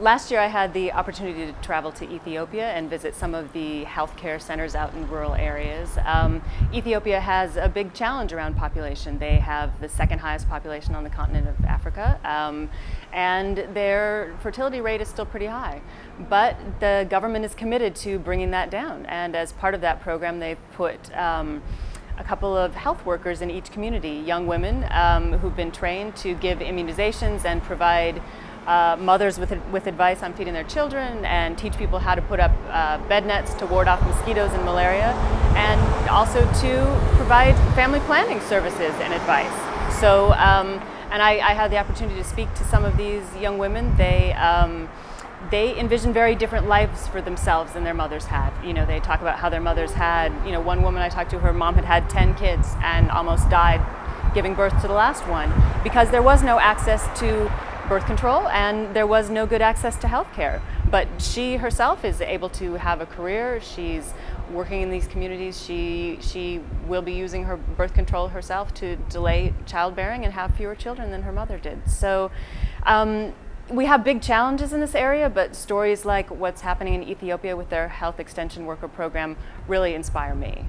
Last year I had the opportunity to travel to Ethiopia and visit some of the healthcare centers out in rural areas. Ethiopia has a big challenge around population. They have the second highest population on the continent of Africa, and their fertility rate is still pretty high. But the government is committed to bringing that down, and as part of that program they've put a couple of health workers in each community, young women who've been trained to give immunizations and provide mothers with advice on feeding their children, and teach people how to put up bed nets to ward off mosquitoes and malaria, and also to provide family planning services and advice. So, and I had the opportunity to speak to some of these young women. They envision very different lives for themselves than their mothers had. You know, they talk about how their mothers had, you know, one woman I talked to, her mom had 10 kids and almost died giving birth to the last one because there was no access to birth control and there was no good access to health care. But she herself is able to have a career. She's working in these communities. She will be using her birth control herself to delay childbearing and have fewer children than her mother did. So we have big challenges in this area, but stories like what's happening in Ethiopia with their health extension worker program really inspire me.